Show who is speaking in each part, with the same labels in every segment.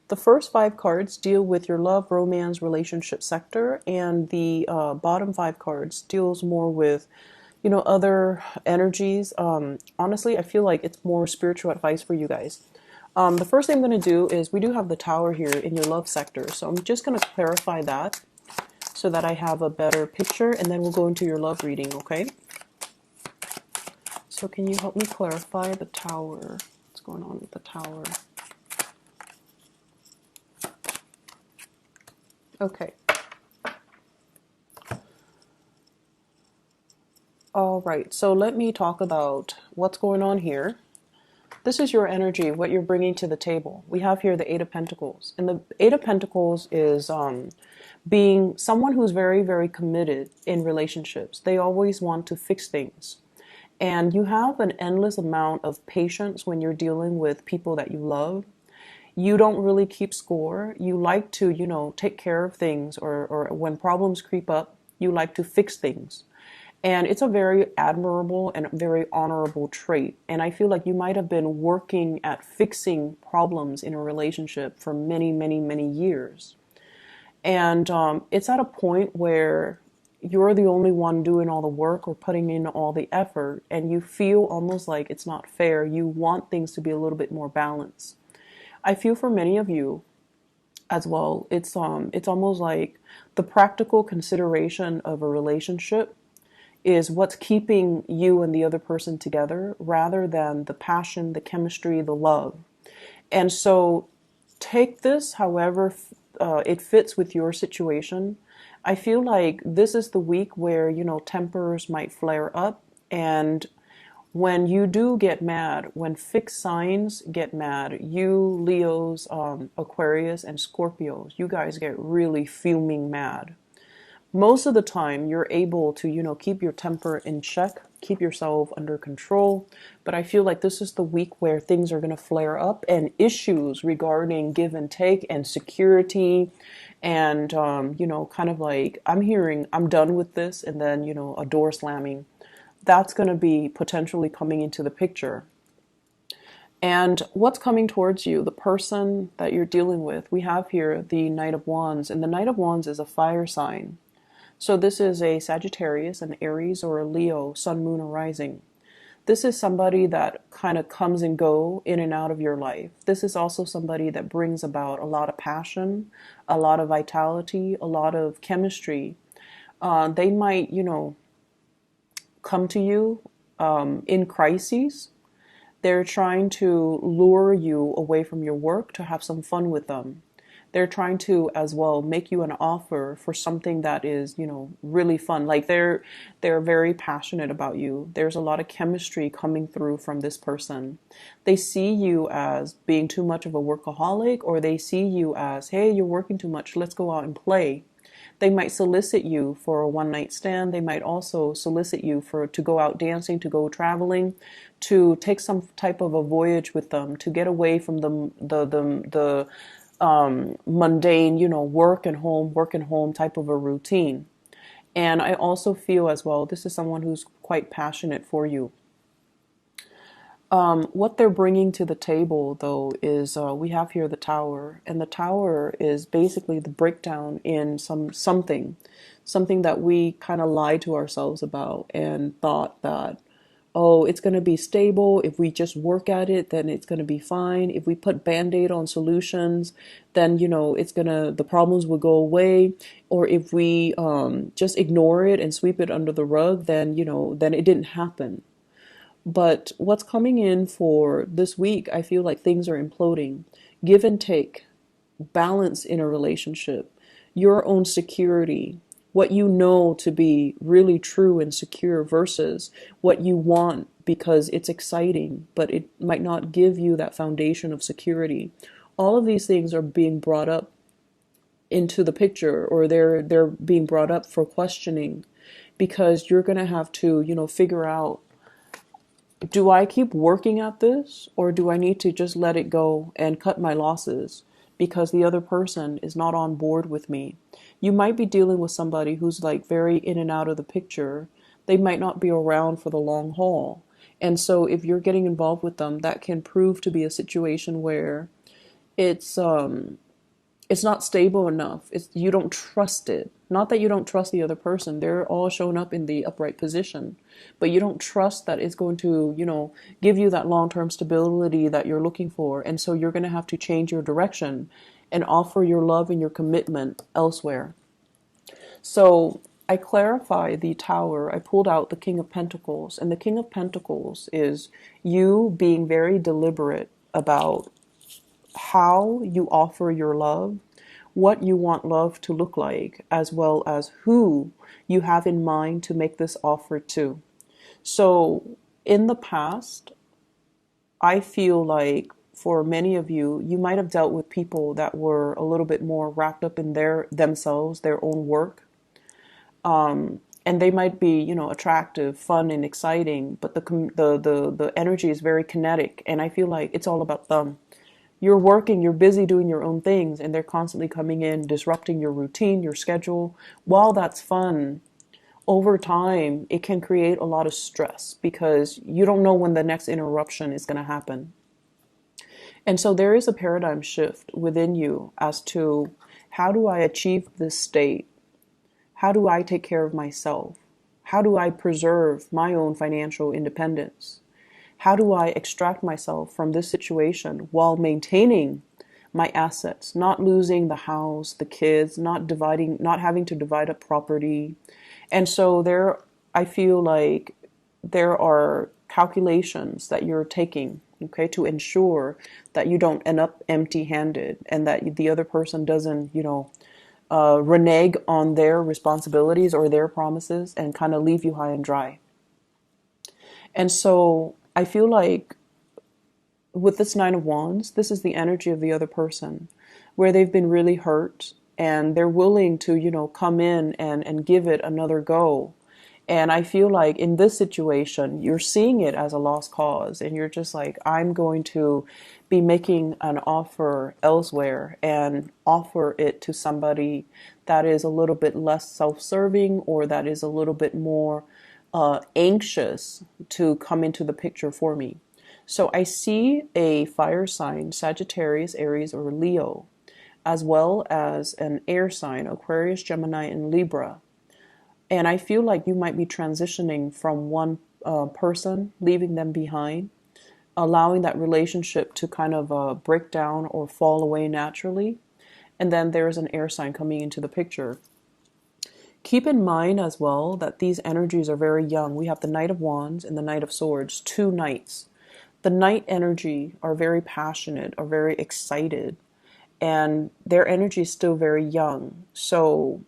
Speaker 1: The first 5 cards deal with your love, romance, relationship sector, and the bottom 5 cards deals more with, other energies. Honestly, I feel like it's more spiritual advice for you guys. The first thing I'm going to do is we do have the Tower here in your love sector, so I'm just going to clarify that so that I have a better picture, and then we'll go into your love reading, okay? So can you help me clarify the Tower? What's going on with the Tower? Okay. All right, so let me talk about what's going on here. This is your energy, what you're bringing to the table. We have here the Eight of Pentacles. And the Eight of Pentacles is being someone who's very, very committed in relationships. They always want to fix things. And you have an endless amount of patience when you're dealing with people that you love. You don't really keep score. You like to, take care of things, or when problems creep up, you like to fix things. And it's a very admirable and very honorable trait. And I feel like you might have been working at fixing problems in a relationship for many, many, many years. And it's at a point where you're the only one doing all the work or putting in all the effort, and you feel almost like it's not fair. You want things to be a little bit more balanced. I feel for many of you as well, it's almost like the practical consideration of a relationship is what's keeping you and the other person together rather than the passion, the chemistry, the love. And so take this however it fits with your situation. I feel like this is the week where, tempers might flare up. And when you do get mad, when fixed signs get mad, you Leos, Aquarius, and Scorpios, you guys get really fuming mad. Most of the time you're able to, keep your temper in check, keep yourself under control. But I feel like this is the week where things are going to flare up, and issues regarding give and take and security and, kind of like I'm hearing I'm done with this, and then, a door slamming. That's going to be potentially coming into the picture. And what's coming towards you, the person that you're dealing with, we have here the Knight of Wands, and the Knight of Wands is a fire sign. So this is a Sagittarius, an Aries, or a Leo, Sun, Moon, or Rising. This is somebody that kind of comes and go in and out of your life. This is also somebody that brings about a lot of passion, a lot of vitality, a lot of chemistry. They might, come to you in crises. They're trying to lure you away from your work to have some fun with them. They're trying to as well make you an offer for something that is, really fun. Like they're very passionate about you. There's a lot of chemistry coming through from this person. They see you as being too much of a workaholic, or they see you as, hey, you're working too much, let's go out and play. They might solicit you for a one-night stand. They might also solicit you to go out dancing, to go traveling, to take some type of a voyage with them, to get away from the mundane, work and home type of a routine. And I also feel as well, this is someone who's quite passionate for you. What they're bringing to the table, though, is we have here the Tower, and the Tower is basically the breakdown in something that we kind of lied to ourselves about and thought that, oh, it's going to be stable. If we just work at it, then it's going to be fine. If we put Band-Aid on solutions, then, the problems will go away. Or if we just ignore it and sweep it under the rug, then it didn't happen. But what's coming in for this week, I feel like things are imploding. Give and take, balance in a relationship, your own security, what you know to be really true and secure versus what you want because it's exciting, but it might not give you that foundation of security. All of these things are being brought up into the picture, or they're being brought up for questioning, because you're going to have to, figure out, do I keep working at this, or do I need to just let it go and cut my losses because the other person is not on board with me? You might be dealing with somebody who's like very in and out of the picture. They might not be around for the long haul. And so if you're getting involved with them, that can prove to be a situation where it's it's not stable enough. It's you don't trust it. Not that you don't trust the other person. They're all shown up in the upright position, but you don't trust that it's going to, give you that long-term stability that you're looking for. And so you're going to have to change your direction and offer your love and your commitment elsewhere. So I clarify the tower. I pulled out the King of Pentacles, and the King of Pentacles is you being very deliberate about how you offer your love, what you want love to look like, as well as who you have in mind to make this offer to. So in the past, I feel like for many of you, you might have dealt with people that were a little bit more wrapped up in themselves, their own work. And they might be, attractive, fun, and exciting, but the energy is very kinetic, and I feel like it's all about them. You're working, you're busy doing your own things, and they're constantly coming in, disrupting your routine, your schedule. While that's fun, over time, it can create a lot of stress because you don't know when the next interruption is going to happen. And so there is a paradigm shift within you as to how do I achieve this state? How do I take care of myself? How do I preserve my own financial independence? How do I extract myself from this situation while maintaining my assets, not losing the house, the kids, not having to divide up property? And so I feel like there are calculations that you're taking, okay, to ensure that you don't end up empty-handed and that the other person doesn't, renege on their responsibilities or their promises and kind of leave you high and dry. And so I feel like with this Nine of Wands, this is the energy of the other person where they've been really hurt and they're willing to, come in and give it another go. And I feel like in this situation, you're seeing it as a lost cause and you're just like, I'm going to be making an offer elsewhere and offer it to somebody that is a little bit less self-serving or that is a little bit more anxious to come into the picture for me. So I see a fire sign, Sagittarius, Aries, or Leo, as well as an air sign, Aquarius, Gemini, and Libra. And I feel like you might be transitioning from one person, leaving them behind, allowing that relationship to kind of break down or fall away naturally. And then there's an air sign coming into the picture. Keep in mind as well that these energies are very young. We have the Knight of Wands and the Knight of Swords, two knights. The Knight energy are very passionate, are very excited, and their energy is still very young. So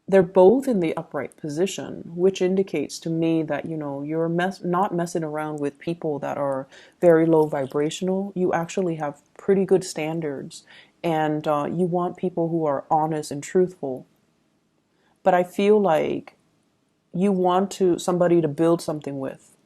Speaker 1: they're both in the upright position, which indicates to me that, you're not messing around with people that are very low vibrational. You actually have pretty good standards, and you want people who are honest and truthful. But I feel like you want somebody to build something with,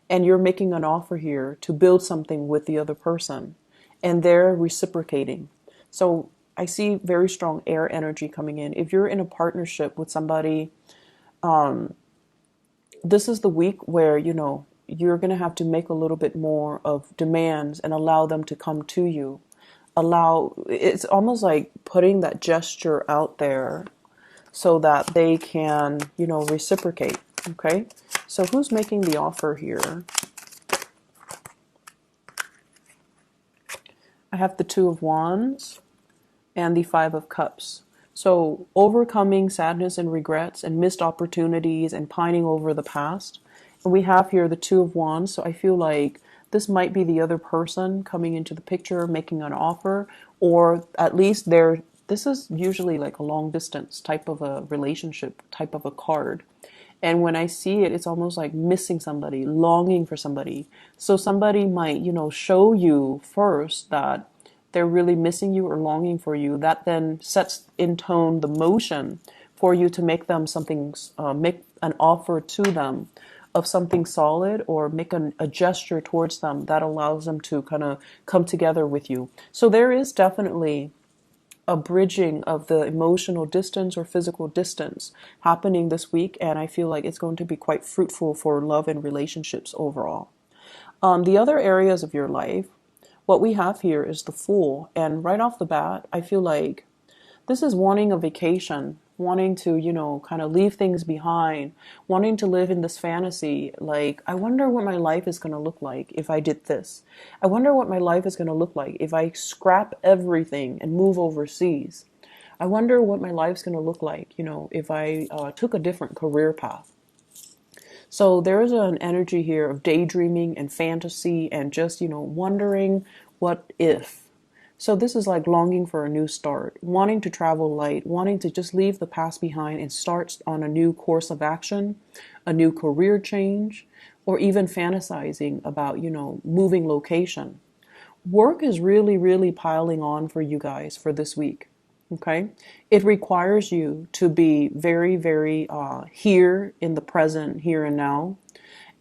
Speaker 1: and you're making an offer here to build something with the other person, and they're reciprocating. So I see very strong air energy coming in. If you're in a partnership with somebody, this is the week where, you're going to have to make a little bit more of demands and allow them to come to you. It's almost like putting that gesture out there so that they can, reciprocate. Okay. So who's making the offer here? I have the Two of Wands and the Five of Cups. So overcoming sadness and regrets and missed opportunities and pining over the past. And we have here the Two of Wands. So I feel like this might be the other person coming into the picture, making an offer, or at least this is usually like a long distance type of a relationship, type of a card. And when I see it, it's almost like missing somebody, longing for somebody. So somebody might, show you first that they're really missing you or longing for you. That then sets in tone the motion for you to make them make an offer to them of something solid, or make a gesture towards them that allows them to kind of come together with you. So there is definitely a bridging of the emotional distance or physical distance happening this week, and I feel like it's going to be quite fruitful for love and relationships overall. The other areas of your life, what we have here is the Fool. And right off the bat, I feel like this is wanting a vacation, wanting to, kind of leave things behind, wanting to live in this fantasy. Like, I wonder what my life is going to look like if I did this. I wonder what my life is going to look like if I scrap everything and move overseas. I wonder what my life's going to look like, if I took a different career path. So there is an energy here of daydreaming and fantasy and just, wondering what if. So this is like longing for a new start, wanting to travel light, wanting to just leave the past behind and start on a new course of action, a new career change, or even fantasizing about, moving location. Work is really, really piling on for you guys for this week. Okay, it requires you to be very, very here in the present, here and now,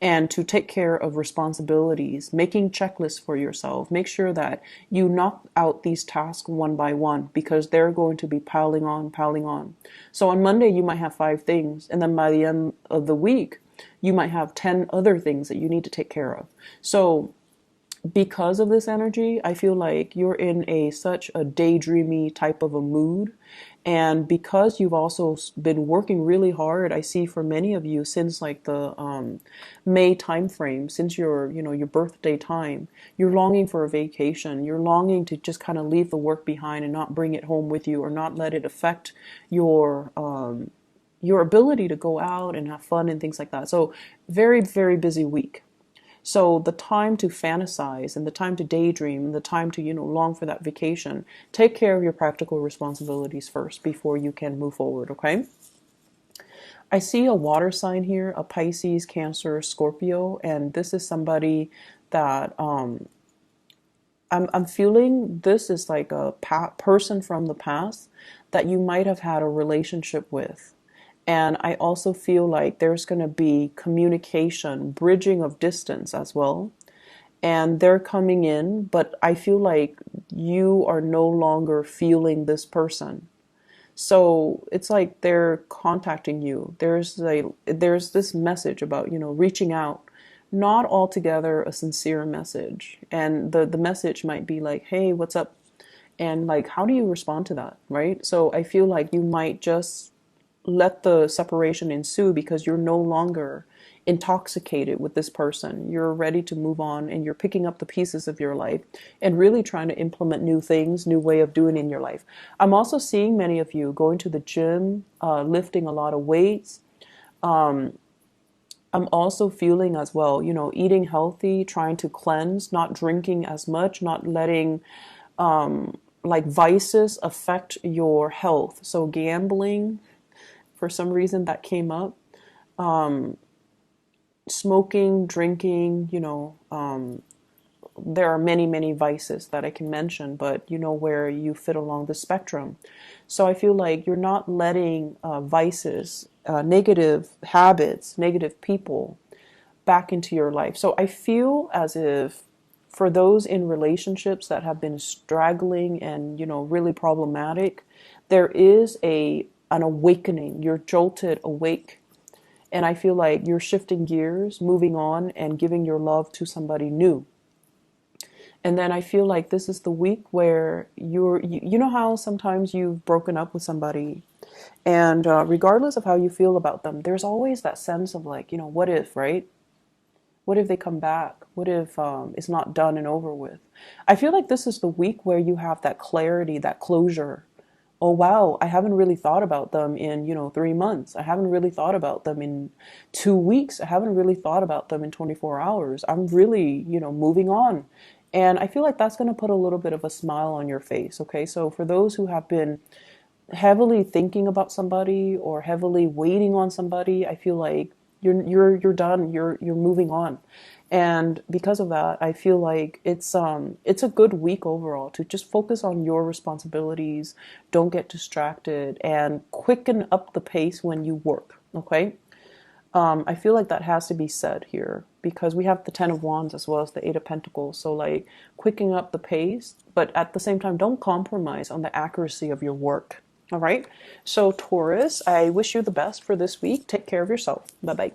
Speaker 1: and to take care of responsibilities, making checklists for yourself. Make sure that you knock out these tasks one by one because they're going to be piling on, piling on. So on Monday, you might have 5 things, and then by the end of the week, you might have 10 other things that you need to take care of. So because of this energy, I feel like you're in such a daydreamy type of a mood. And because you've also been working really hard, I see for many of you since like the May time frame, since your birthday time, you're longing for a vacation. You're longing to just kind of leave the work behind and not bring it home with you or not let it affect your ability to go out and have fun and things like that. So very, very busy week. So the time to fantasize and the time to daydream and the time to, long for that vacation, take care of your practical responsibilities first before you can move forward, okay? I see a water sign here, a Pisces, Cancer, Scorpio, and this is somebody that I'm feeling this is like a person from the past that you might have had a relationship with. And I also feel like there's going to be communication, bridging of distance as well. And they're coming in, but I feel like you are no longer feeling this person. So it's like they're contacting you. There's this message about, reaching out, not altogether a sincere message. And the message might be like, hey, what's up? And like, how do you respond to that? Right? So I feel like you might just let the separation ensue because you're no longer intoxicated with this person. You're ready to move on and you're picking up the pieces of your life and really trying to implement new things, new way of doing in your life. I'm also seeing many of you going to the gym, lifting a lot of weights. I'm also feeling as well, eating healthy, trying to cleanse, not drinking as much, not letting like vices affect your health. So gambling, for some reason that came up. Smoking, drinking, there are many, many vices that I can mention, but where you fit along the spectrum. So I feel like you're not letting vices, negative habits, negative people back into your life. So I feel as if for those in relationships that have been straggling and, really problematic, there is an awakening. You're jolted awake. And I feel like you're shifting gears, moving on, and giving your love to somebody new. And then I feel like this is the week where you know how sometimes you've broken up with somebody, and regardless of how you feel about them, there's always that sense of like, what if, right? What if they come back? What if it's not done and over with? I feel like this is the week where you have that clarity, that closure. Oh, wow, I haven't really thought about them in, 3 months. I haven't really thought about them in 2 weeks. I haven't really thought about them in 24 hours. I'm really, moving on. And I feel like that's going to put a little bit of a smile on your face. Okay. So for those who have been heavily thinking about somebody or heavily waiting on somebody, I feel like you're done. You're moving on. And because of that, I feel like it's a good week overall to just focus on your responsibilities, don't get distracted, and quicken up the pace when you work, okay? I feel like that has to be said here because we have the Ten of Wands as well as the Eight of Pentacles. So like quickening up the pace, but at the same time, don't compromise on the accuracy of your work, all right? So Taurus, I wish you the best for this week. Take care of yourself. Bye-bye.